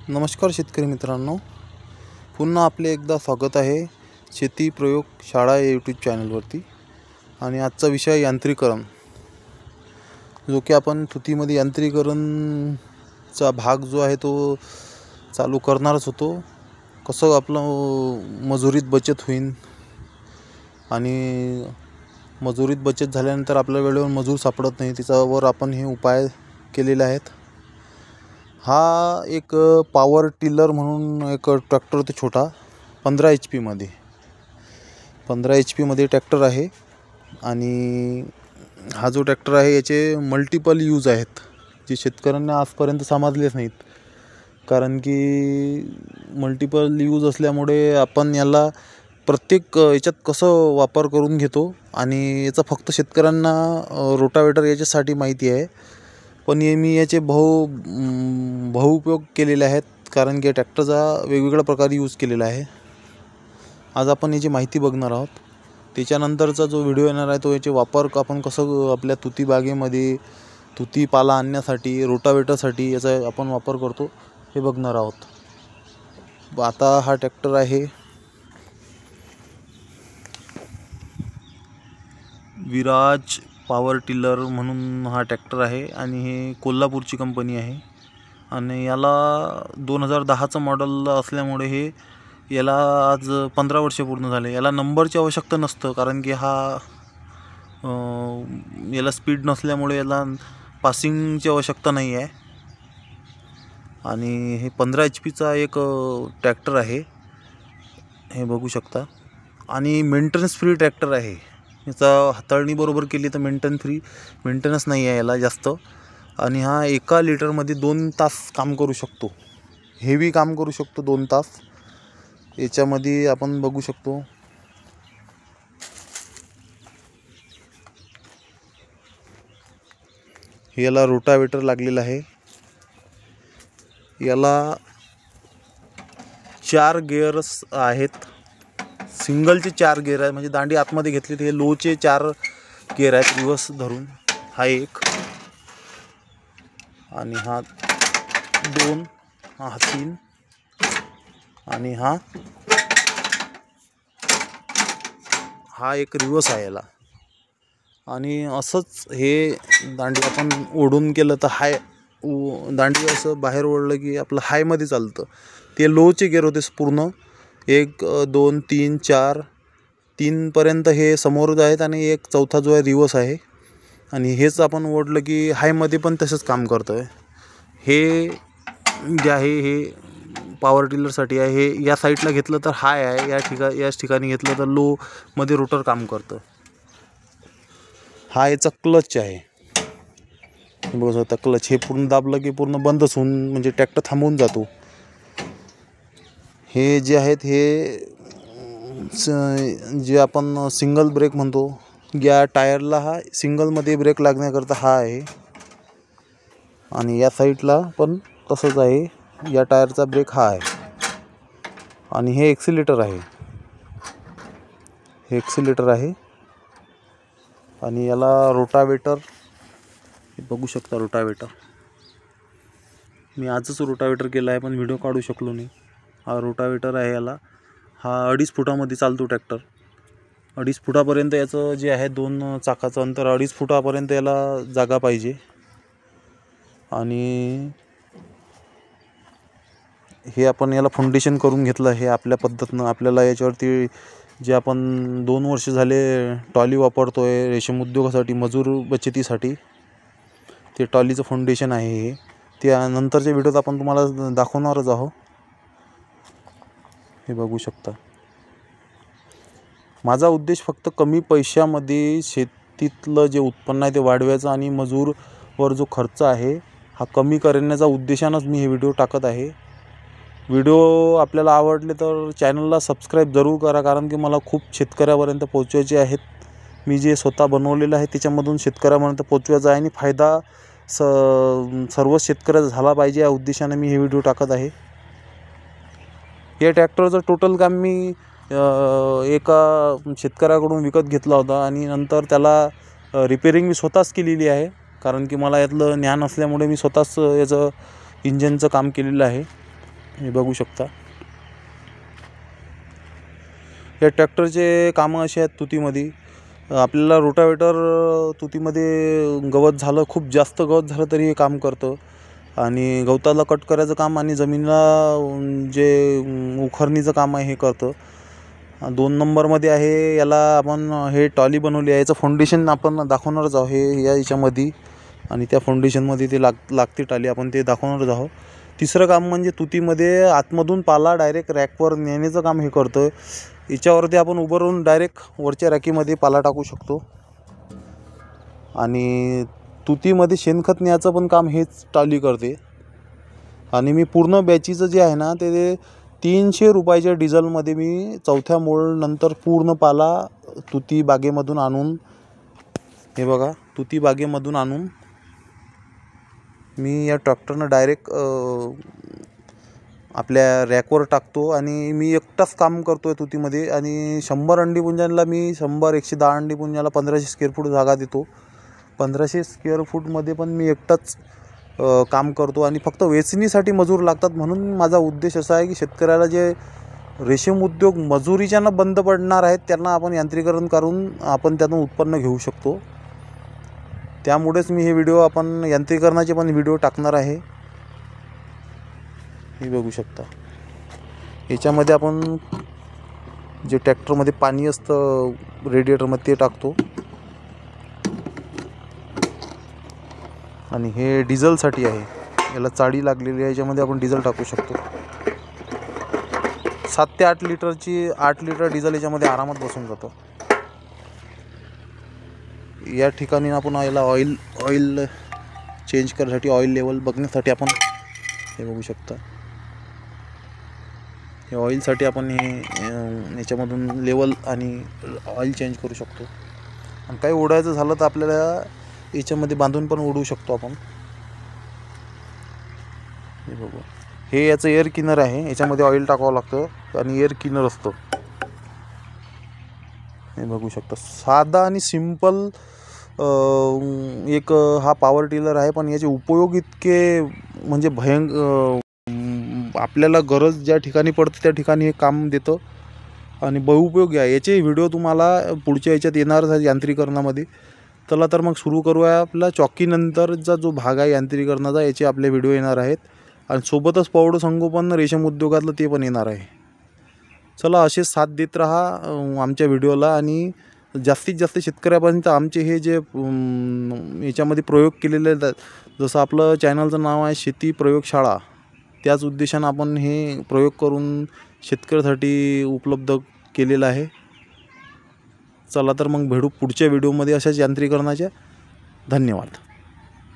नमस्कार शेतकरी मित्रांनो, पुन्हा आपले एकदा स्वागत आहे शेती प्रयोग शाळा या यूट्यूब चॅनलवरती। आणि आजचा विषय यांत्रिकरण, जो की आपण तुतीमध्ये यांत्रिकरणचा भाग जो आहे तो चालू करणारच होतो। कसं आपलं मजुरीत बचत होईल आणि मजुरीत बचत झाल्यानंतर आपल्या वेळेवर मजूर सापडत नाही, त्याच्यावर आपण हे उपाय केलेले आहेत। हा एक पॉवर टिलर म्हणून एक ट्रॅक्टर होते छोटा, 15 HP मध्ये ट्रॅक्टर आहे। आणि हा जो ट्रॅक्टर आहे याचे मल्टिपल यूज आहेत, जे शेतकऱ्यांना आजपर्यंत समजलेच नाहीत। कारण की मल्टिपल यूज असल्यामुळे आपण याला प्रत्येक याच्यात कसं वापर करून घेतो, आणि याचा फक्त शेतकऱ्यांना रोटावेटर याच्यासाठी माहिती आहे। पण मी याचे बहुउपयोग केलेले आहेत, कारण की ट्रॅक्टरचा वेगवेगळ्या प्रकारे यूज केलेला आहे। आज आपण याची माहिती बघणार आहोत। त्याच्यानंतरचा जो व्हिडिओ येणार आहे तो याचे वापर आपण कसं आपल्या तुती बागेमध्ये तुती पाला आणण्यासाठी, रोटावेटरसाठी याचा आपण वापर करतो हे बघणार आहोत। आता हा ट्रॅक्टर आहे विराज पॉवर टिलर म्हणून हा ट्रॅक्टर आहे, आणि हे कोल्हापूरची कंपनी आहे। आणि याला 2010चं मॉडेल असल्यामुळे याला आज 15 वर्ष पूर्ण झाले। याला नंबरची आवश्यकता नसतं, कारण की याला स्पीड नसल्यामुळे याला पासिंगची आवश्यकता नाही आहे। आणि हे 15 HPचा एक ट्रॅक्टर आहे, हे बघू शकता। आणि मेंटेनन्स फ्री ट्रॅक्टर आहे। याचा हाताळणी बरोबर केली तर मेंटेनन्स नाही आहे याला जास्त। आणि हा 1 लिटरमध्ये 2 तास काम करू शकतो, हेवी काम करू शकतो 2 तास। याच्यामध्ये आपण बघू शकतो याला रोटावेटर लागलेला आहे। याला 4 गिअर्स आहेत, सिंगलचे 4 गिअर आहे, म्हणजे दांडी आतमध्ये घेतली तर हे लोचे 4 गिअर आहेत रिवर्स धरून। हा एक, आणि हा 2, हा 3, आणि हा एक रिवर्स आहे याला। आणि असंच हे दांडी आपण ओढून केलं तर दांडी असं बाहेर ओढलं की आपलं हायमध्ये चालतं। ते लोचे गिअर होते पूर्ण, 1 2 3 4 3पर्यंत हे समोर आहेत, आणि एक चौथा जो आहे रिवर्स आहे। आणि हेच आपण ओढलं की हायमध्ये पण तसंच काम करतं आहे। हे जे आहे हे पॉवर टिलरसाठी आहे। हे या साईडला घेतलं तर हाय आहे, याच ठिकाणी घेतलं तर लोमध्ये रोटर काम करतं। हा याचा क्लच आहे, बघू शकता क्लच। हे पूर्ण दाबलं की पूर्ण बंदच होऊन, म्हणजे ट्रॅक्टर थांबवून जातो। हे जे आहेत हे जे आपण सिंगल ब्रेक म्हणतो, या टायरला हा सिंगलमध्ये ब्रेक लागण्याकरता हा आहे। आणि या साईडला पण तसंच आहे, या टायरचा ब्रेक हा आहे। आणि हे एक्सिलेटर आहे, आणि याला रोटावेटर, हे बघू शकता रोटावेटर। मी आजच रोटावेटर केला आहे पण व्हिडिओ काढू शकलो नाही। हा रोटावेटर आहे याला। हा 2.5 फुटामध्ये चालतो ट्रॅक्टर। 2.5 फुटापर्यंत याचं जे आहे 2 चाकाचं अंतर 2.5 फुटापर्यंत याला जागा पाहिजे। आणि हे आपण याला फाउंडेशन करून घेतलं आहे आपल्या पद्धतीनं। आपल्याला याच्यावरती जे आपण 2 वर्ष झाले टॉली वापरतो आहे रेशीम उद्योगासाठी, मजूर बचतीसाठी, ते टॉलीचं फाउंडेशन आहे हे। त्यानंतरच्या व्हिडिओत आपण तुम्हाला दाखवणारच आहोत, हे बघू शकता। माझा उद्देश फक्त कमी पैशामध्ये शेतीतलं जे उत्पन्न आहे ते वाढवायचं, आणि मजूरवर जो खर्च आहे हा कमी करण्याचा उद्देशानंच मी हे व्हिडिओ टाकत आहे। व्हिडिओ आपल्याला आवडले तर चॅनलला सबस्क्राईब जरूर करा, कारण की मला खूप शेतकऱ्यापर्यंत पोहोचवायचे आहेत। मी जे स्वतः बनवलेलं आहे त्याच्यामधून शेतकऱ्यापर्यंत पोहोचवायचा आहे, आणि फायदा सर्व शेतकऱ्याचा झाला पाहिजे या उद्देशाने मी हे व्हिडिओ टाकत आहे। या ट्रॅक्टरचं टोटल काम मी एका शेतकऱ्याकडून विकत घेतला होता, आणि नंतर त्याला रिपेरिंग मी स्वतःच केलेली आहे। कारण की मला यातलं ज्ञान असल्यामुळे मी स्वतःच याचं इंजिनचं काम केलेलं आहे। हे बघू शकता. या ट्रॅक्टरचे कामं असे आहेत तुतीमध्ये. आपल्याला रोटावेटर तुतीमध्ये गवत झालं, खूप जास्त गवत झालं तरी हे काम करतं. आणि गवताला कट करायचं काम आणि जमिनीला जे उखरणीचं काम आहे हे करतं. 2 नंबरमध्ये आहे. याला आपण हे ट्रॉली बनवली आहे. याचं फाउंडेशन आपण दाखवणारच आहोत हे याच्यामध्ये. आणि त्या फाउंडेशनमध्ये ते लागते ट्रॉली, आपण ते दाखवणारच आहोत. तिसरं काम म्हणजे तुतीमध्ये आतमधून पाला डायरेक्ट रॅकवर नेण्याचं काम हे करतं. याच्यावरती आपण उभं राहून डायरेक्ट वरच्या रॅकीमध्ये पाला टाकू शकतो. आणि तुतीमध्ये शेणखत न्यायचं पण काम हेच ट्रॉली करते. आणि मी पूर्ण बॅचीचं जे आहे ना ते 300 रुपयाच्या डिझेलमध्ये मी 4थ्या मोडनंतर पूर्ण पाला तुती बागेमधून आणून, हे बघा, तुती बागेमधून आणून मी या ट्रॅक्टरनं डायरेक्ट आपल्या रॅकवर टाकतो. आणि मी एकटाच काम करतो आहे तुतीमध्ये. आणि 100 अंडीपुंजांना मी 100-110 अंडीपुंजाला 1500 स्क्वेअर फूट जागा देतो. 1500 स्क्वेअर फूटमध्ये पण मी एकटाच काम करतो. आणि फक्त वेचणीसाठी मजूर लागतात. म्हणून माझा उद्देश असा आहे की शेतकऱ्याला जे रेशीम उद्योग मजुरीच्यानं बंद पडणार आहेत त्यांना आपण यांत्रिकरण करून आपण त्यातून उत्पन्न घेऊ शकतो. त्यामुळेच मी हे व्हिडिओ आपण यांत्रिकरणाचे पण व्हिडिओ टाकणार आहे. हे बघू शकता. याच्यामध्ये आपण जे ट्रॅक्टरमध्ये पाणी असतं रेडिएटरमध्ये ते टाकतो. आणि हे डिझेलसाठी आहे. याला चाळी लागलेली आहे. याच्यामध्ये आपण डिझेल टाकू शकतो. 7 ते 8 लिटरची 8 लिटर डिझेल याच्यामध्ये आरामात बसून जातं. या ठिकाणी आपण याला ऑइल चेंज करण्यासाठी, ऑइल लेवल बघण्यासाठी आपण हे बघू शकता. हे ऑइलसाठी आपण हे याच्यामधून लेवल आणि ऑइल चेंज करू शकतो. आणि काही ओढायचं झालं तर आपल्याला याच्यामध्ये बांधून पण ओढू शकतो आपण. हे बघू, हे याचं एअर क्लीनर आहे. याच्यामध्ये ऑइल टाकावं लागतं आणि एअर क्लीनर असतं. हे बघू शकता. साधा आणि सिंपल एक हा पॉवर टिलर आहे. पण याचे उपयोग इतके म्हणजे आपल्याला गरज ज्या ठिकाणी पडते त्या ठिकाणी हे काम देतं. आणि बहुउपयोगी आहे. याचे व्हिडिओ तुम्हाला पुढच्या याच्यात येणार यांत्रिकरणामध्ये. चला तर मग सुरू करूया. आपला चॉकीनंतरचा जो भाग आहे यांत्रिकरणाचा, याचे आपले व्हिडिओ येणार आहेत. आणि सोबतच पौड संगोपन रेशीम उद्योगातलं ते पण येणार आहे. चला, असेच साथ देत राहा आमच्या व्हिडिओला. आणि जास्तीत जास्त शेतकऱ्यापर्यंत आमचे हे जे याच्यामध्ये प्रयोग केलेले आहेत, जसं आपलं चॅनलचं नाव आहे शेती प्रयोगशाळा, त्याच उद्देशानं आपण हे प्रयोग करून शेतकऱ्यासाठी उपलब्ध केलेलं आहे. चला तर मग भेटू पुढच्या व्हिडिओमध्ये अशाच यांत्रिकरणाच्या. धन्यवाद.